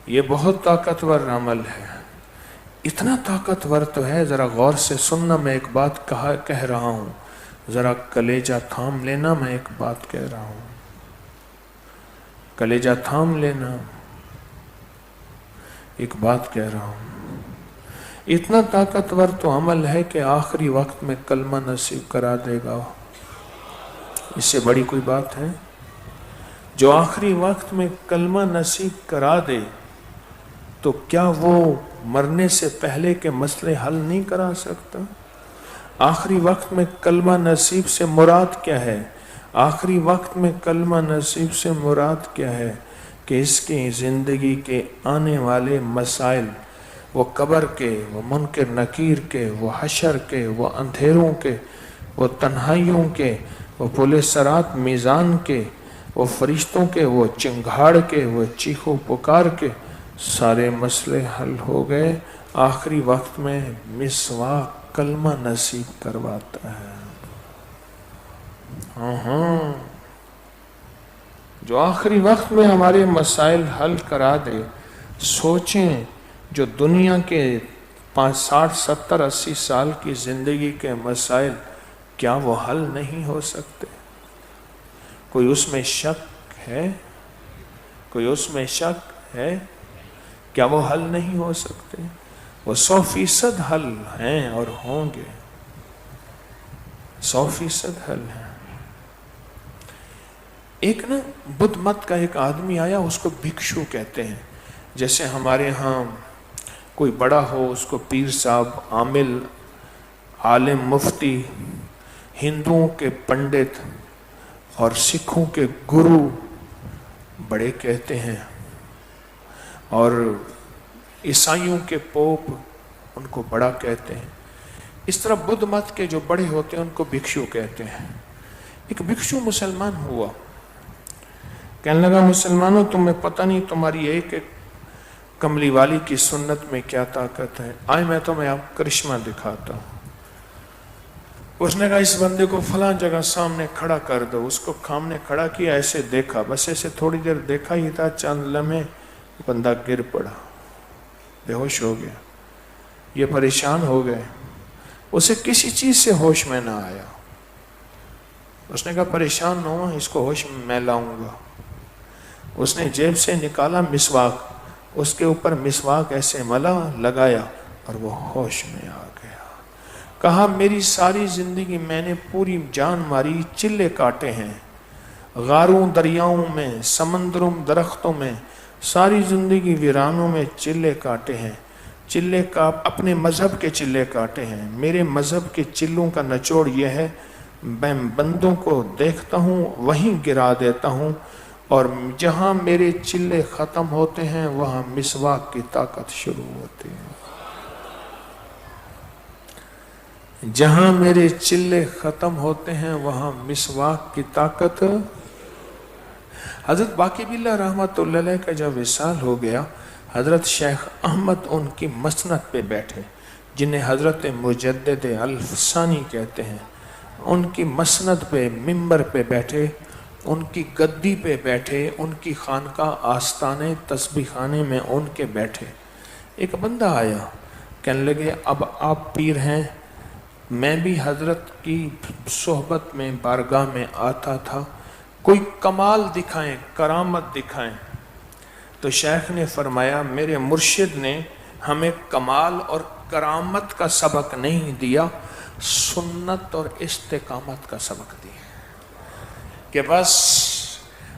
یہ بہت طاقتور عمل ہے، اتنا طاقتور تو ہے، ذرا غور سے سننا، میں ایک بات کہہ رہا ہوں، ذرا کلیجہ تھام لینا، میں ایک بات کہہ رہا ہوں، کلیجہ تھام لینا، ایک بات کہہ رہا ہوں۔ اتنا طاقتور تو عمل ہے کہ آخری وقت میں کلمہ نصیب کرا دے گا، اس سے بڑی کوئی بات ہے؟ جو آخری وقت میں کلمہ نصیب کرا دے تو کیا وہ مرنے سے پہلے کے مسئلے حل نہیں کرا سکتا؟ آخری وقت میں کلمہ نصیب سے مراد کیا ہے؟ آخری وقت میں کلمہ نصیب سے مراد کیا ہے؟ کہ اس کی زندگی کے آنے والے مسائل، وہ قبر کے، وہ منکر نکیر کے، وہ حشر کے، وہ اندھیروں کے، وہ تنہائیوں کے، وہ پل صراط میزان کے، وہ فرشتوں کے، وہ چنگھاڑ کے، وہ چیخ و پکار کے، سارے مسئلے حل ہو گئے۔ آخری وقت میں مسواک کلمہ نصیب کرواتا ہے۔ ہاں، جو آخری وقت میں ہمارے مسائل حل کرا دے۔ سوچیں، جو دنیا کے 60 70 80 سال کی زندگی کے مسائل، کیا وہ حل نہیں ہو سکتے؟ کوئی اس میں شک ہے؟ کوئی اس میں شک ہے؟ کیا وہ حل نہیں ہو سکتے؟ وہ 100% حل ہیں اور ہوں گے، 100% حل ہیں۔ ایک نا بدھ مت کا ایک آدمی آیا، اس کو بھکشو کہتے ہیں۔ جیسے ہمارے ہاں کوئی بڑا ہو، اس کو پیر صاحب، عامل، عالم، مفتی، ہندوؤں کے پنڈت اور سکھوں کے گرو بڑے کہتے ہیں، اور عیسائیوں کے پوپ ان کو بڑا کہتے ہیں۔ اس طرح بدھ مت کے جو بڑے ہوتے ہیں ان کو بھکشو کہتے ہیں۔ ایک بھکشو مسلمان ہوا، کہنے لگا، مسلمانوں تمہیں پتہ نہیں تمہاری ایک ایک کملی والی کی سنت میں کیا طاقت ہے، آئے میں تمہیں آپ کرشمہ دکھاتا ہوں۔ اس نے کہا، اس بندے کو فلاں جگہ سامنے کھڑا کر دو۔ اس کو سامنے کھڑا کیا، ایسے دیکھا، بس ایسے تھوڑی دیر دیکھا ہی تھا، چند لمحے بندہ گر پڑا، بے ہوش ہو گیا۔ یہ پریشان ہو گئے، اسے کسی چیز سے ہوش میں نہ آیا۔ اس نے کہا، پریشان نہ ہو، اس کو ہوش میں لاؤں گا۔ اس نے جیب سے نکالا مسواک، اس کے اوپر مسواک ایسے ملا، لگایا، اور وہ ہوش میں آ گیا۔ کہا، میری ساری زندگی میں نے پوری جان ماری، چلے کاٹے ہیں، غاروں دریاؤں میں، سمندروں درختوں میں، ساری زندگی ویرانوں میں چلے کاٹے ہیں۔ چلے کا اپنے مذہب کے چلے کاٹے ہیں۔ میرے مذہب کے چلوں کا نچوڑ یہ ہے، میں بندوں کو دیکھتا ہوں وہیں گرا دیتا ہوں، اور جہاں میرے چلے ختم ہوتے ہیں وہاں مسواک کی طاقت شروع ہوتی ہے۔ جہاں میرے چلے ختم ہوتے ہیں وہاں مسواک کی طاقت۔ حضرت باقی باللہ رحمۃ اللہ علیہ کا جب وصال ہو گیا، حضرت شیخ احمد ان کی مسند پہ بیٹھے، جنہیں حضرت مجدد الفسانی کہتے ہیں۔ ان کی مسند پہ، ممبر پہ بیٹھے، ان کی گدی پہ بیٹھے، ان کی خانقاہ آستانے تسبیح خانے میں ان کے بیٹھے۔ ایک بندہ آیا، کہنے لگے، اب آپ پیر ہیں، میں بھی حضرت کی صحبت میں، بارگاہ میں آتا تھا، کوئی کمال دکھائیں، کرامت دکھائیں۔ تو شیخ نے فرمایا، میرے مرشد نے ہمیں کمال اور کرامت کا سبق نہیں دیا، سنت اور استقامت کا سبق دیا، کہ بس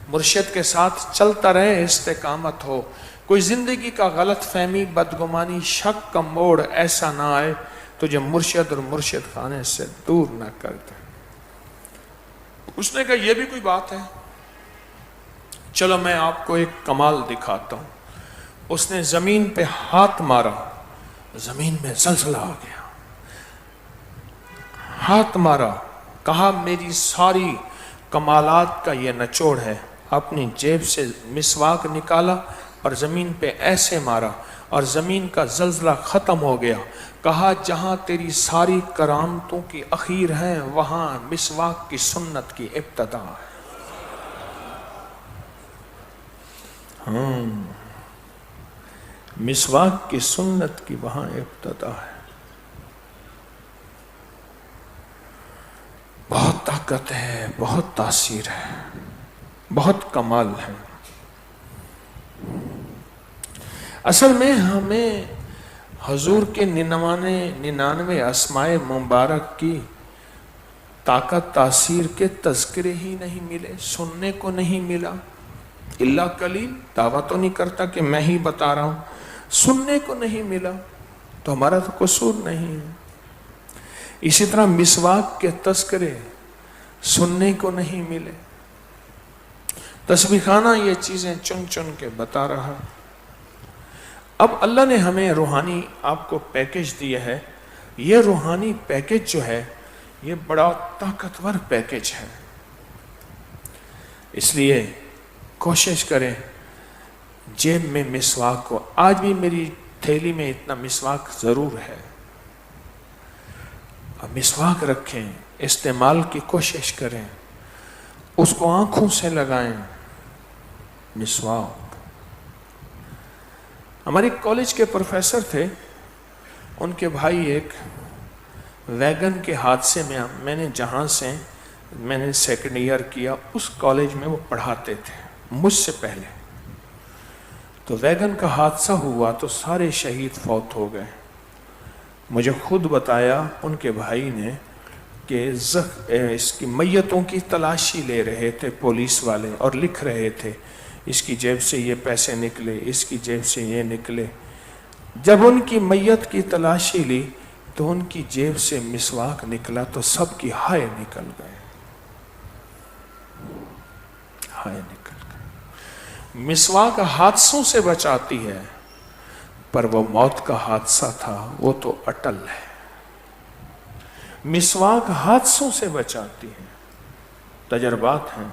مرشد کے ساتھ چلتا رہے، استقامت ہو، کوئی زندگی کا غلط فہمی، بدگمانی، شک کا موڑ ایسا نہ آئے تو جو مرشد اور مرشد خانے سے دور نہ کر دے۔ اس نے کہا، یہ بھی کوئی بات ہے، چلو میں آپ کو ایک کمال دکھاتا ہوں۔ اس نے زمین پہ ہاتھ مارا، زمین میں زلزلہ آ گیا۔ ہاتھ مارا، کہا، میری ساری کمالات کا یہ نچوڑ ہے۔ اپنی جیب سے مسواک نکالا اور زمین پہ ایسے مارا، اور زمین کا زلزلہ ختم ہو گیا۔ کہا، جہاں تیری ساری کرامتوں کی اخیر ہے وہاں مسواک کی سنت کی ابتدا ہے۔ مسواک کی سنت کی وہاں ابتدا ہے. بہت طاقت ہے، بہت تاثیر ہے، بہت کمال ہے. اصل میں ہمیں حضور کے 99 اسماء مبارک کی طاقت تاثیر کے تذکرے ہی نہیں ملے، سننے کو نہیں ملا. اللہ قلیل، دعویٰ تو نہیں کرتا کہ میں ہی بتا رہا ہوں، سننے کو نہیں ملا تو ہمارا تو قصور نہیں ہے. اسی طرح مسواک کے تذکرے سننے کو نہیں ملے. تسبیح خانہ یہ چیزیں چن چن کے بتا رہا. اب اللہ نے ہمیں روحانی آپ کو پیکج دیا ہے. یہ روحانی پیکج جو ہے یہ بڑا طاقتور پیکج ہے. اس لیے کوشش کریں جیب میں مسواک کو. آج بھی میری تھیلی میں اتنا مسواک ضرور ہے. اب مسواک رکھیں، استعمال کی کوشش کریں، اس کو آنکھوں سے لگائیں. مسواک. ہماری کالج کے پروفیسر تھے، ان کے بھائی ایک ویگن کے حادثے میں نے جہاں سے میں نے سیکنڈ ایئر کیا اس کالج میں وہ پڑھاتے تھے مجھ سے پہلے. تو ویگن کا حادثہ ہوا تو سارے شہید فوت ہو گئے. مجھے خود بتایا ان کے بھائی نے کہ اس کی میتوں کی تلاشی لے رہے تھے پولیس والے اور لکھ رہے تھے اس کی جیب سے یہ پیسے نکلے، اس کی جیب سے یہ نکلے. جب ان کی میت کی تلاشی لی تو ان کی جیب سے مسواک نکلا تو سب کی ہائے نکل گئے. ہائے نکل گئے. مسواک حادثوں سے بچاتی ہے، پر وہ موت کا حادثہ تھا وہ تو اٹل ہے. مسواک حادثوں سے بچاتی ہے، تجربات ہیں.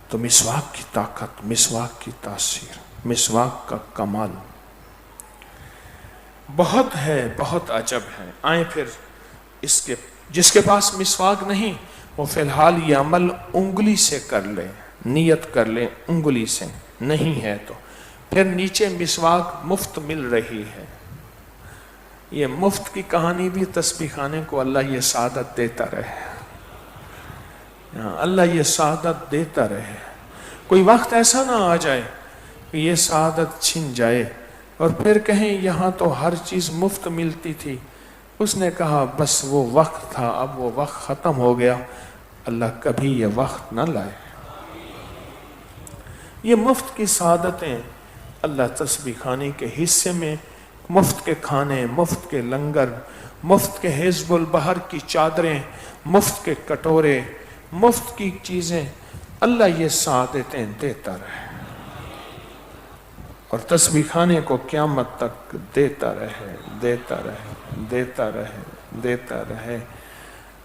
تو مسواک کی طاقت، مسواک کی تاثیر، مسواک کا کمال بہت ہے، بہت عجب ہے. آئیں پھر اس کے جس کے پاس مسواک نہیں وہ فی الحال یہ عمل انگلی سے کر لے، نیت کر لے انگلی سے. نہیں ہے تو پھر نیچے مسواک مفت مل رہی ہے. یہ مفت کی کہانی بھی تسبیح خانے کو اللہ یہ سعادت دیتا رہے، اللہ یہ سعادت دیتا رہے. کوئی وقت ایسا نہ آ جائے کہ یہ سعادت چھن جائے اور پھر کہیں یہاں تو ہر چیز مفت ملتی تھی. اس نے کہا بس وہ وقت تھا، اب وہ وقت ختم ہو گیا. اللہ کبھی یہ وقت نہ لائے. یہ مفت کی سعادتیں اللہ تسبیح خانے کے حصے میں، مفت کے کھانے، مفت کے لنگر، مفت کے حزب البحر کی چادریں، مفت کے کٹورے، مفت کی چیزیں، اللہ یہ سعادتیں دیتا رہے اور تسبیح خانے کو قیامت تک دیتا رہے، دیتا رہے، دیتا رہے، دیتا رہے.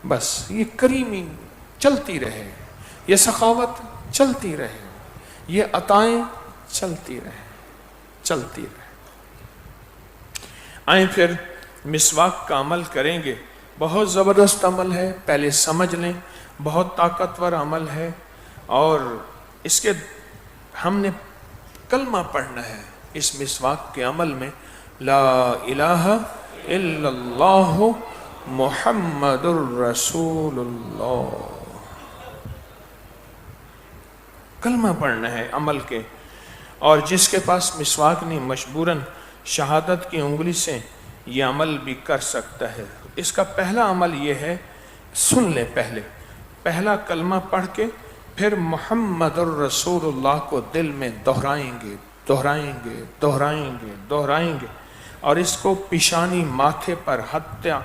بس یہ کریمی چلتی رہے، یہ سخاوت چلتی رہے، یہ عطائیں چلتی رہے، چلتی رہے. آئیں پھر مسواک کا عمل کریں گے. بہت زبردست عمل ہے، پہلے سمجھ لیں. بہت طاقتور عمل ہے اور اس کے ہم نے کلمہ پڑھنا ہے اس مسواک کے عمل میں. لا الہ الا اللہ محمد الرسول اللہ. کلمہ پڑھنا ہے عمل کے. اور جس کے پاس مسواک نہیں مجبوراً شہادت کی انگلی سے یہ عمل بھی کر سکتا ہے. اس کا پہلا عمل یہ ہے، سن لیں پہلا کلمہ پڑھ کے پھر محمد الرسول اللہ کو دل میں دہرائیں گے، دہرائیں گے، دہرائیں گے، دہرائیں گے. اور اس کو پیشانی ماتھے پر حتیٰ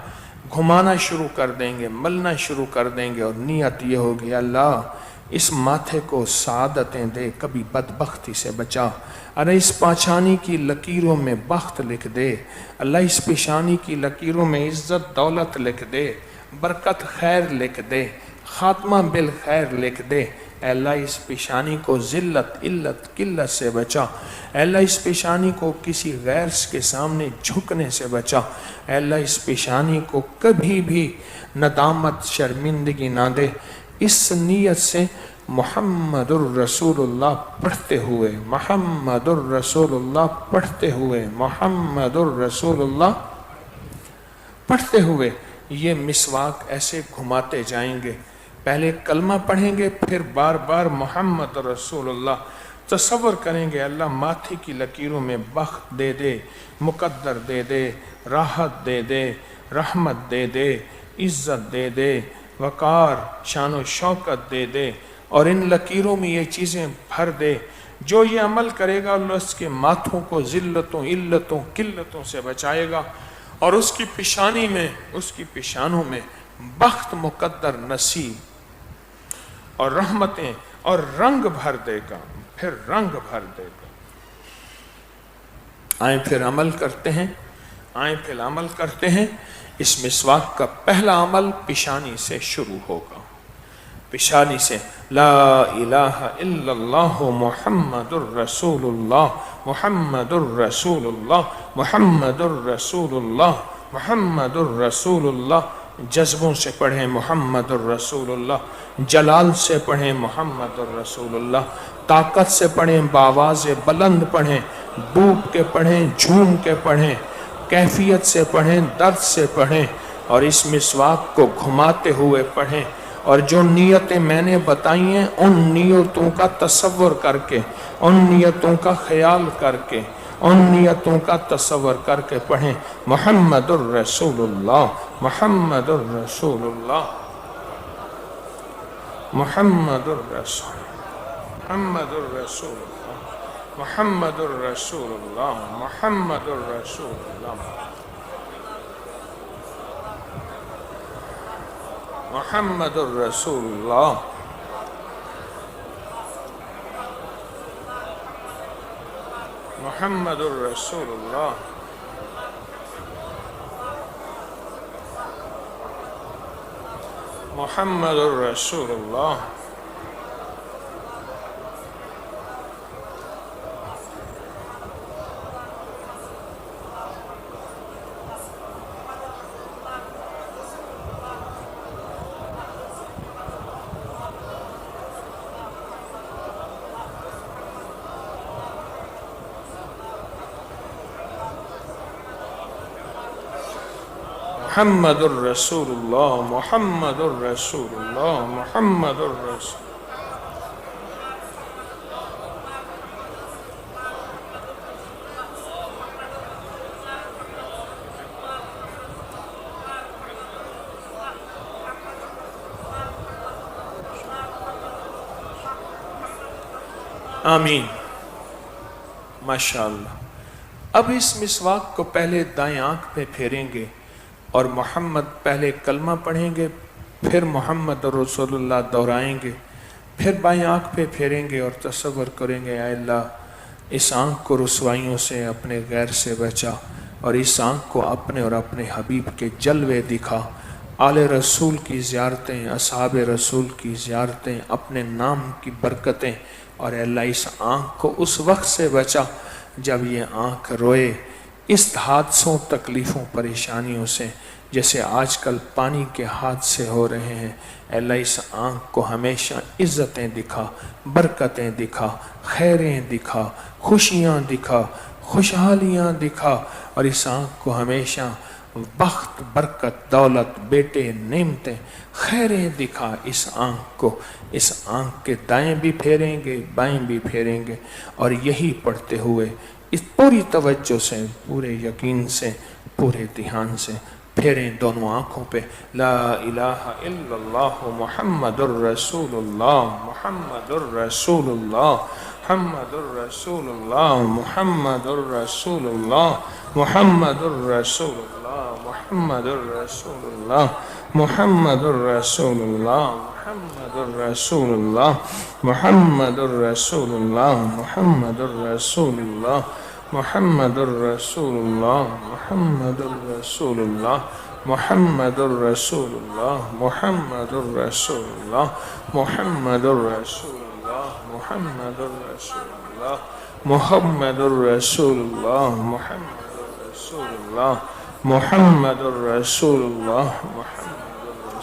گھمانا شروع کر دیں گے، ملنا شروع کر دیں گے. اور نیت یہ ہوگی اللہ اس ماتھے کو سعادتیں دے، کبھی بدبختی سے بچا. ارے اس پاچھانی کی لکیروں میں بخت لکھ دے. اللہ اس پیشانی کی لکیروں میں عزت دولت لکھ دے، برکت خیر لکھ دے، خاتمہ بالخیر لکھ دے. اے اللہ اس پیشانی کو ذلت علت قلت سے بچا. اے اللہ اس پیشانی کو کسی غیر کے سامنے جھکنے سے بچا. اے اللہ اس پیشانی کو کبھی بھی ندامت شرمندگی نہ دے. اس نیت سے محمد الرسول اللہ پڑھتے ہوئے، محمد الرسول اللہ پڑھتے ہوئے، محمد الرسول اللہ پڑھتے ہوئے یہ مسواک ایسے گھماتے جائیں گے. پہلے کلمہ پڑھیں گے، پھر بار بار محمد رسول اللہ. تصور کریں گے اللہ ماتھے کی لکیروں میں بخت دے دے، مقدر دے دے، راحت دے دے، رحمت دے دے، عزت دے دے، وقار، شان و شوکت دے دے، اور ان لکیروں میں یہ چیزیں بھر دے. جو یہ عمل کرے گا اللہ اس کے ماتھوں کو ذلتوں، علتوں، قلتوں سے بچائے گا، اور اس کی پیشانی میں، اس کی پیشانوں میں بخت، مقدر، نصیب اور رحمتیں اور رنگ بھر دے گا. پھر رنگ بھر دے گا. آئیں پھر عمل کرتے ہیں، آئیں پھر عمل کرتے ہیں. اس مسواک کا پہلا عمل پیشانی سے شروع ہوگا. پیشانی سے لا الہ الا اللہ محمد الرسول اللہ، محمد الرسول اللہ، محمد الرسول اللہ، محمد الرسول اللہ. جذبوں سے پڑھیں محمد الرسول اللہ، جلال سے پڑھیں محمد الرسول اللہ، طاقت سے پڑھیں، بآواز بلند پڑھیں، ڈوب کے پڑھیں، جھوم کے پڑھیں، کیفیت سے پڑھیں، درد سے پڑھیں، اور اس مسواک کو گھماتے ہوئے پڑھیں. اور جو نیتیں میں نے بتائی ہیں ان نیتوں کا تصور کر کے، ان نیتوں کا خیال کر کے، ان نیتوں کا تصور کر کے پڑھیں. محمد الرسول اللہ، محمد الرسول اللہ، محمد الرسول، محمد الرسول اللہ، محمد الرسول اللہ، محمد الرسول اللہ، محمد الرسول اللہ، محمد الرسول اللہ، محمد الرسول اللہ، محمد الرسول اللہ، محمد الرسول اللہ، محمد الرسول. آمین. ماشاءاللہ. اب اس مسواک کو پہلے دائیں آنکھ پہ پھیریں گے اور محمد پہلے کلمہ پڑھیں گے، پھر محمد رسول اللہ دہرائیں گے، پھر بائیں آنکھ پہ پھیریں گے اور تصور کریں گے اے اللہ اس آنکھ کو رسوائیوں سے، اپنے غیر سے بچا، اور اس آنکھ کو اپنے اور اپنے حبیب کے جلوے دکھا، آل رسول کی زیارتیں، اصحاب رسول کی زیارتیں، اپنے نام کی برکتیں، اور اے اللہ اس آنکھ کو اس وقت سے بچا جب یہ آنکھ روئے اس حادثوں، تکلیفوں، پریشانیوں سے جیسے آج کل پانی کے حادثے ہو رہے ہیں. اے اللہ اس آنکھ کو ہمیشہ عزتیں دکھا، برکتیں دکھا، خیریں دکھا، خوشیاں دکھا، خوشحالیاں دکھا، اور اس آنکھ کو ہمیشہ بخت، برکت، دولت، بیٹے، نعمتیں، خیریں دکھا. اس آنکھ کو، اس آنکھ کے دائیں بھی پھیریں گے، بائیں بھی پھیریں گے، اور یہی پڑھتے ہوئے اس پوری توجہ سے، پورے یقین سے، پورے دھیان سے پھیریں دونوں آنکھوں پہ لا الہ الا اللہ محمد الرسول اللہ، محمد الرسول اللہ، محمد الرسول اللہ، محمد الرسول اللہ، محمد الرسول اللہ، محمد الرسول اللہ، محمد الرسول اللہ، محمد الرسول اللہ، محمد الرسول اللہ، محمد الرسول اللہ، محمد الرسول اللہ، محمد الرسول اللہ، محمد الرسول اللہ، محمد الرسول اللہ، محمد الرسول اللہ، محمد الرسول اللہ، محمد الرسول اللہ، محمد الرسول اللہ، محمد الرسول اللہ، محمد